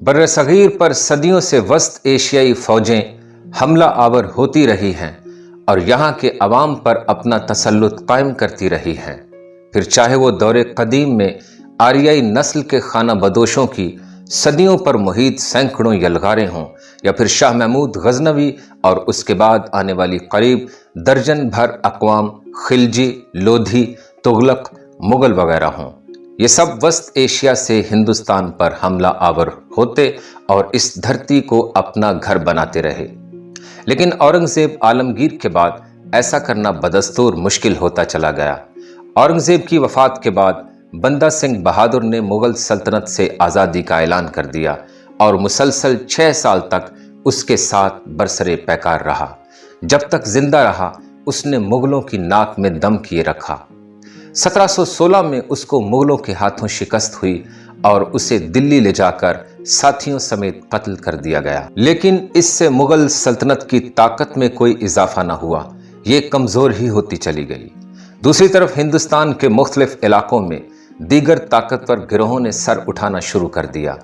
बर्रसगीर पर सदियों से वस्त एशियाई फौजें हमला आवर होती रही हैं और यहाँ के अवाम पर अपना तसल्लुत कायम करती रही हैं। फिर चाहे वो दौरे कदीम में आरियाई नस्ल के खाना बदोशों की सदियों पर मुहित सैकड़ों यलगारें हों, या फिर शाह महमूद गजनवी और उसके बाद आने वाली करीब दर्जन भर अक़वाम खिलजी, लोधी, तुगलक, मुग़ल वगैरह हों, ये सब वस्त एशिया से हिंदुस्तान पर हमला आवर होते और इस धरती को अपना घर बनाते रहे। लेकिन औरंगजेब आलमगीर के बाद ऐसा करना बदस्तूर मुश्किल होता चला गया। औरंगजेब की वफात के बाद बंदा सिंह बहादुर ने मुग़ल सल्तनत से आज़ादी का ऐलान कर दिया और मुसलसल 6 साल तक उसके साथ बरसरे पैकार रहा। जब तक जिंदा रहा उसने मुग़लों की नाक में दम किए रखा। 1716 में उसको मुग़लों के हाथों शिकस्त हुई और उसे दिल्ली ले जाकर साथियों समेत कत्ल कर दिया गया। लेकिन इससे मुग़ल सल्तनत की ताकत में कोई इजाफा न हुआ, ये कमज़ोर ही होती चली गई। दूसरी तरफ हिंदुस्तान के मुख्तलिफ इलाकों में दीगर ताकतवर गिरोहों ने सर उठाना शुरू कर दिया।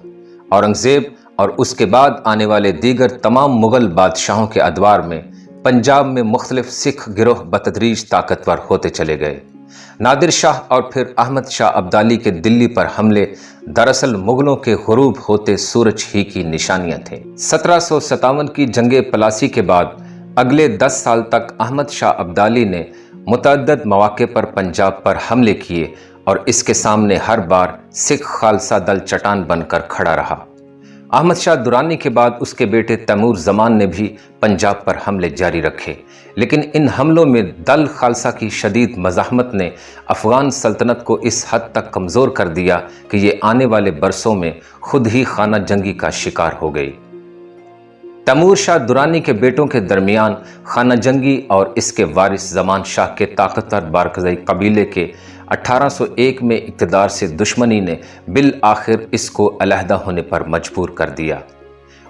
औरंगजेब और उसके बाद आने वाले दीगर तमाम मुग़ल बादशाहों के अदवार में पंजाब में मुख्तलिफ सिख गिरोह बतदरीज ताकतवर होते चले गए। नादिर शाह और फिर अहमद शाह अब्दाली के दिल्ली पर हमले दरअसल मुग़लों के गुरूब होते सूरज ही की निशानियां थे। 1757 की जंगे पलासी के बाद अगले 10 साल तक अहमद शाह अब्दाली ने मुतअद्दिद मौके पर पंजाब पर हमले किए और इसके सामने हर बार सिख खालसा दल चट्टान बनकर खड़ा रहा। अहमद शाह दुरानी के बाद उसके बेटे तैमूर ज़मान ने भी पंजाब पर हमले जारी रखे, लेकिन इन हमलों में दल खालसा की शदीद मज़ाहमत ने अफ़गान सल्तनत को इस हद तक कमज़ोर कर दिया कि ये आने वाले बरसों में खुद ही खाना जंगी का शिकार हो गई। तैमूर शाह दुरानी के बेटों के दरमियान खाना जंगी और इसके वारिस ज़मान शाह के ताकतवर बारकज़ई कबीले के 1801 में इक़्तिदार से दुश्मनी ने बिल आखिर इसको अलहदा होने पर मजबूर कर दिया।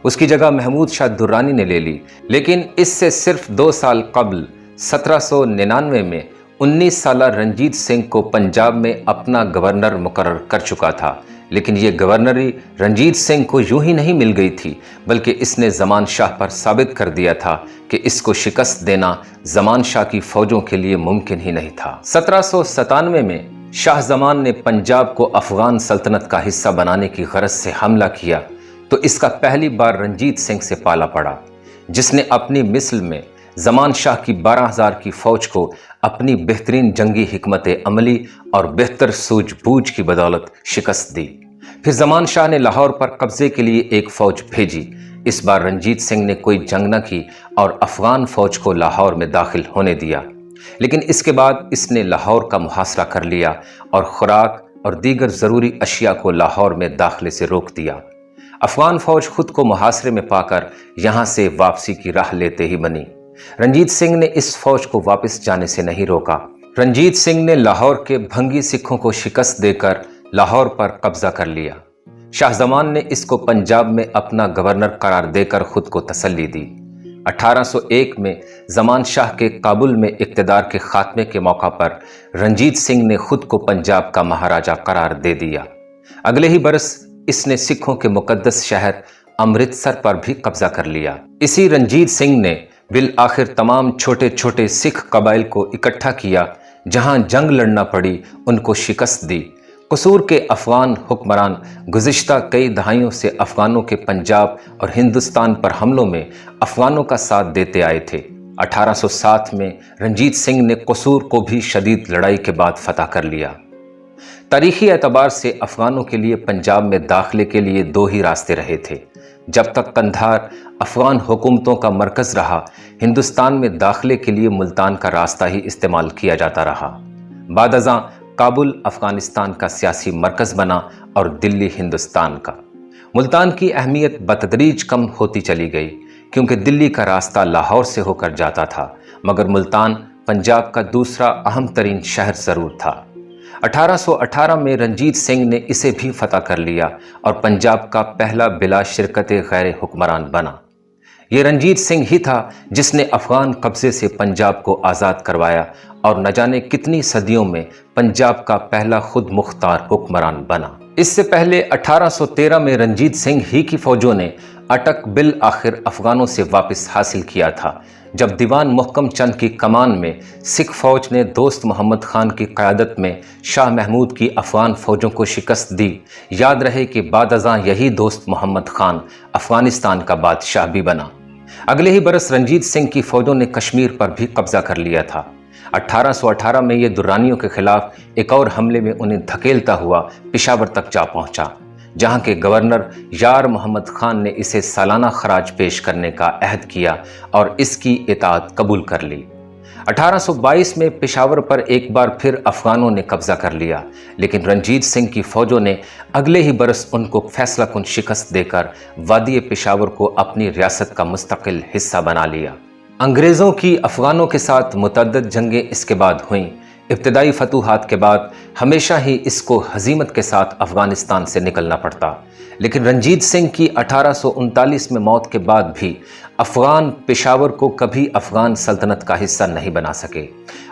उसकी जगह महमूद शाह दुर्रानी ने ले ली, लेकिन इससे सिर्फ 2 साल कबल 1799 में 19 साला रंजीत सिंह को पंजाब में अपना गवर्नर मुकर्रर कर चुका था। लेकिन ये गवर्नरी रंजीत सिंह को यूं ही नहीं मिल गई थी, बल्कि इसने ज़मान शाह पर साबित कर दिया था कि इसको शिकस्त देना ज़मान शाह की फ़ौजों के लिए मुमकिन ही नहीं था। 1797 में शाह ज़मान ने पंजाब को अफ़गान सल्तनत का हिस्सा बनाने की गरज से हमला किया तो इसका पहली बार रंजीत सिंह से पाला पड़ा, जिसने अपनी मिस्ल में ज़मान शाह की 12,000 की फ़ौज को अपनी बेहतरीन जंगी हिकमत अमली और बेहतर सूझबूझ की बदौलत शिकस्त दी। फिर ज़मान शाह ने लाहौर पर कब्ज़े के लिए एक फ़ौज भेजी। इस बार रंजीत सिंह ने कोई जंग न की और अफ़गान फ़ौज को लाहौर में दाखिल होने दिया, लेकिन इसके बाद इसने लाहौर का मुहासरा कर लिया और खुराक और दीगर ज़रूरी अशिया को लाहौर में दाखिले से रोक दिया। अफ़गान फ़ौज खुद को मुहासरे में पाकर यहाँ से वापसी की राह लेते ही बनी। रंजीत सिंह ने इस फौज को वापस जाने से नहीं रोका। रंजीत सिंह ने लाहौर के भंगी सिखों को शिकस्त देकर लाहौर पर कब्जा कर लिया। शाह ज़मान ने इसको पंजाब में अपना गवर्नर करार देकर खुद को तसल्ली दी। 1801 में ज़मान शाह के काबुल में इक़्तिदार के खात्मे के मौका पर रंजीत सिंह ने खुद को पंजाब का महाराजा करार दे दिया। अगले ही बरस इसने सिखों के मुकद्दस शहर अमृतसर पर भी कब्जा कर लिया। इसी रंजीत सिंह ने बिल आखिर तमाम छोटे छोटे सिख कबाइल को इकट्ठा किया, जहां जंग लड़ना पड़ी उनको शिकस्त दी। कसूर के अफ़गान हुक्मरान गुज़िश्ता कई दहाइयों से अफ़गानों के पंजाब और हिंदुस्तान पर हमलों में अफ़गानों का साथ देते आए थे 1807 में रंजीत सिंह ने कसूर को भी शदीद लड़ाई के बाद फतह कर लिया। तारीखी एतबार से अफगानों के लिए पंजाब में दाखिले के लिए दो ही रास्ते रहे थे। जब तक कंधार अफगान हुकूमतों का मरकज़ रहा, हिंदुस्तान में दाखिले के लिए मुल्तान का रास्ता ही इस्तेमाल किया जाता रहा। बाद अज़ां काबुल अफगानिस्तान का सियासी मरकज़ बना और दिल्ली हिंदुस्तान का। मुल्तान की अहमियत बतदरीज कम होती चली गई, क्योंकि दिल्ली का रास्ता लाहौर से होकर जाता था, मगर मुल्तान पंजाब का दूसरा अहम तरीन शहर ज़रूर था। 1818 में रंजीत सिंह ने इसे भी फतह कर लिया और पंजाब का पहला बिला शिरकत गैर हुक्मरान बना। ये रंजीत सिंह ही था जिसने अफगान कब्जे से पंजाब को आज़ाद करवाया और न जाने कितनी सदियों में पंजाब का पहला खुद मुख्तार हुक्मरान बना। इससे पहले 1813 में रंजीत सिंह ही की फौजों ने अटक बिल आखिर अफगानों से वापस हासिल किया था, जब दीवान मुहकम चंद की कमान में सिख फौज ने दोस्त मोहम्मद खान की क़यादत में शाह महमूद की अफगान फौजों को शिकस्त दी। याद रहे कि बाद अज़ां यही दोस्त मोहम्मद खान अफगानिस्तान का बादशाह भी बना। अगले ही बरस रंजीत सिंह की फौजों ने कश्मीर पर भी कब्जा कर लिया था। 1818 में ये दुर्रानियों के खिलाफ एक और हमले में उन्हें धकेलता हुआ पेशावर तक जा पहुंचा, जहां के गवर्नर यार मोहम्मद खान ने इसे सालाना खराज पेश करने का अहद किया और इसकी इताअत कबूल कर ली। 1822 में पेशावर पर एक बार फिर अफगानों ने कब्जा कर लिया, लेकिन रंजीत सिंह की फौजों ने अगले ही बरस उनको फैसलाकुन शिकस्त देकर वादी पेशावर को अपनी रियासत का मुस्तकिल हिस्सा बना लिया। अंग्रेज़ों की अफगानों के साथ मुतअद्दिद जंगें इसके बाद हुईं। इब्तदाई फतूहात के बाद हमेशा ही इसको हजीमत के साथ अफगानिस्तान से निकलना पड़ता, लेकिन रंजीत सिंह की 1839 में मौत के बाद भी अफगान पेशावर को कभी अफगान सल्तनत का हिस्सा नहीं बना सके।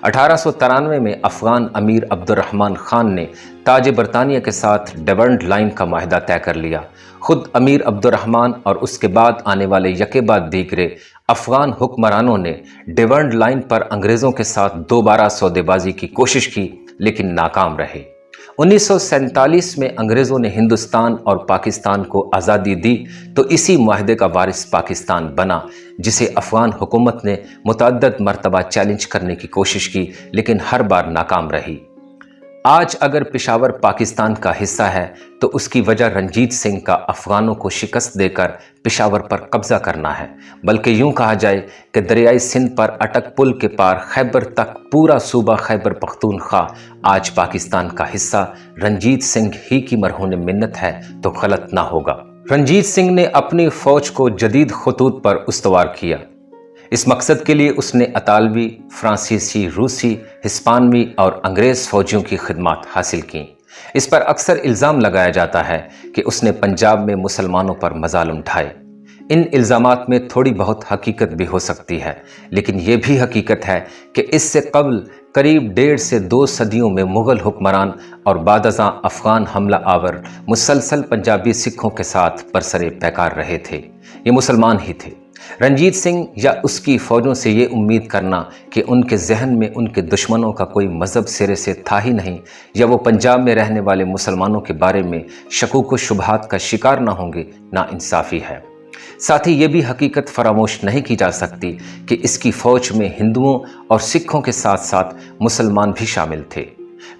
1893 में अफगान अमीर अब्दुर्रहमान खान ने ताज बरतानिया के साथ डेवंड लाइन का माहिदा तय कर लिया। खुद अमीर अब्दुर्रहमान और उसके बाद आने वाले यके बाद दीगरे अफगान हुक्मरानों ने डेवंड लाइन पर अंग्रेज़ों के साथ दोबारा सौदेबाजी की कोशिश की, लेकिन नाकाम रहे। 1947 में अंग्रेज़ों ने हिंदुस्तान और पाकिस्तान को आज़ादी दी तो इसी मुआहदे का वारिस पाकिस्तान बना, जिसे अफ़गान हुकूमत ने मुतअद्दिद मरतबा चैलेंज करने की कोशिश की, लेकिन हर बार नाकाम रही। आज अगर पेशावर पाकिस्तान का हिस्सा है तो उसकी वजह रंजीत सिंह का अफ़गानों को शिकस्त देकर पेशावर पर कब्ज़ा करना है, बल्कि यूँ कहा जाए कि दरियाई सिंध पर अटक पुल के पार खैबर तक पूरा सूबा खैबर पख्तूनख्वा आज पाकिस्तान का हिस्सा रंजीत सिंह ही की मरहून मिन्नत है तो गलत ना होगा। रंजीत सिंह ने अपनी फ़ौज को जदीद खतूत पर उस्तवार किया। इस मकसद के लिए उसने अतालवी, फ्रांसीसी, रूसी, हिस्पानवी और अंग्रेज़ फ़ौजियों की खिदमत हासिल की। इस पर अक्सर इल्ज़ाम लगाया जाता है कि उसने पंजाब में मुसलमानों पर मजालिम ढाए। इन इल्ज़ामात में थोड़ी बहुत हकीकत भी हो सकती है, लेकिन ये भी हकीकत है कि इससे कबल करीब 1.5 से 2 सदियों में मुग़ल हुक्मरान और बाद अज़ां अफ़गान हमला आवर मुसलसल पंजाबी सिखों के साथ बरसरे पैकार रहे थे। ये मुसलमान ही थे। रंजीत सिंह या उसकी फ़ौजों से ये उम्मीद करना कि उनके जहन में उनके दुश्मनों का कोई मज़हब सिरे से था ही नहीं, या वो पंजाब में रहने वाले मुसलमानों के बारे में शकूक व शुबहात का शिकार ना होंगे, नाइंसाफ़ी है। साथ ही ये भी हकीकत फरामोश नहीं की जा सकती कि इसकी फ़ौज में हिंदुओं और सिखों के साथ साथ मुसलमान भी शामिल थे।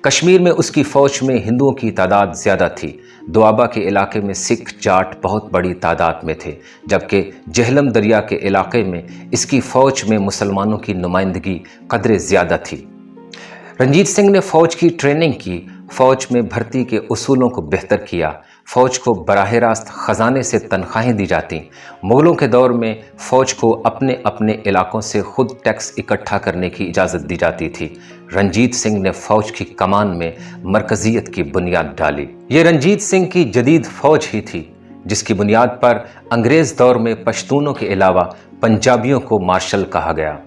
कश्मीर में उसकी फ़ौज में हिंदुओं की तादाद ज़्यादा थी। दोआबा के इलाके में सिख जाट बहुत बड़ी तादाद में थे, जबकि जहलम दरिया के इलाके में इसकी फ़ौज में मुसलमानों की नुमाइंदगी कदरे ज़्यादा थी। रंजीत सिंह ने फ़ौज की ट्रेनिंग की, फ़ौज में भर्ती के उसूलों को बेहतर किया। फ़ौज को बराह रास्त ख़जाने से तनख्वाहें दी जाती। मुग़लों के दौर में फ़ौज को अपने अपने इलाकों से ख़ुद टैक्स इकट्ठा करने की इजाज़त दी जाती थी। रंजीत सिंह ने फ़ौज की कमान में मरकज़ियत की बुनियाद डाली। ये रंजीत सिंह की जदीद फ़ौज ही थी जिसकी बुनियाद पर अंग्रेज़ दौर में पश्तूनों के अलावा पंजाबियों को मार्शल कहा गया।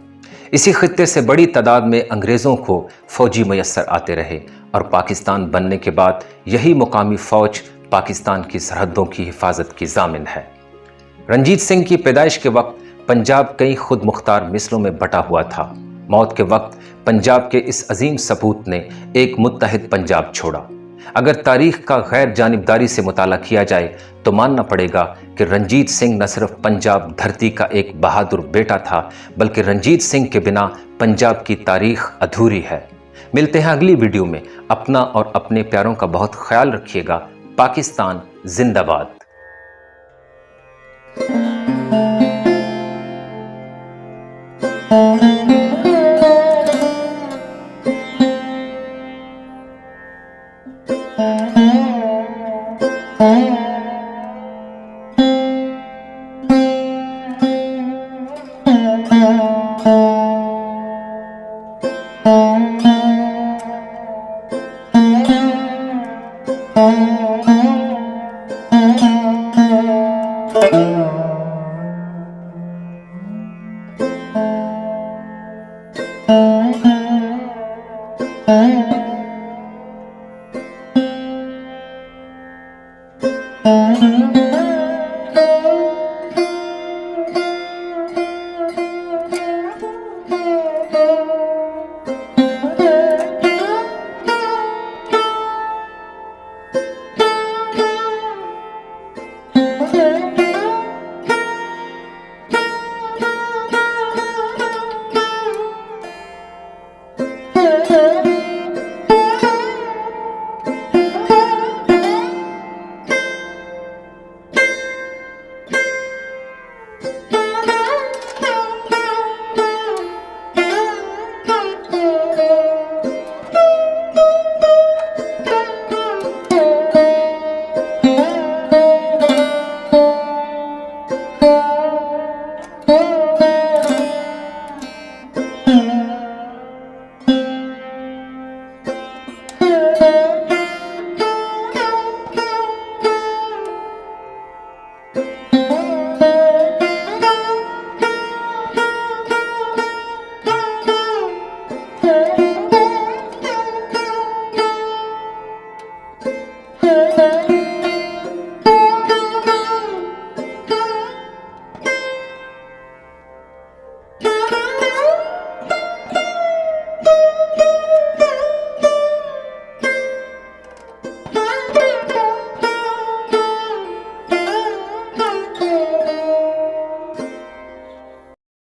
इसी खित्ते से बड़ी तादाद में अंग्रेज़ों को फ़ौजी मैसर आते रहे और पाकिस्तान बनने के बाद यही मुकामी फ़ौज पाकिस्तान की सरहदों की हिफाजत की ज़ामिन है। रंजीत सिंह की पैदाइश के वक्त पंजाब कई खुद मुख्तार मिसलों में बटा हुआ था। मौत के वक्त पंजाब के इस अजीम सपूत ने एक मुत्तहिद पंजाब छोड़ा। اگر تاریخ کا غیر جانبداری سے مطالعہ کیا جائے تو ماننا پڑے گا کہ رنجیت سنگھ نہ صرف پنجاب دھرتی کا ایک بہادر بیٹا تھا بلکہ رنجیت سنگھ کے بنا پنجاب کی تاریخ ادھوری ہے۔ ملتے ہیں اگلی ویڈیو میں۔ اپنا اور اپنے پیاروں کا بہت خیال رکھیے گا۔ پاکستان زندہ باد۔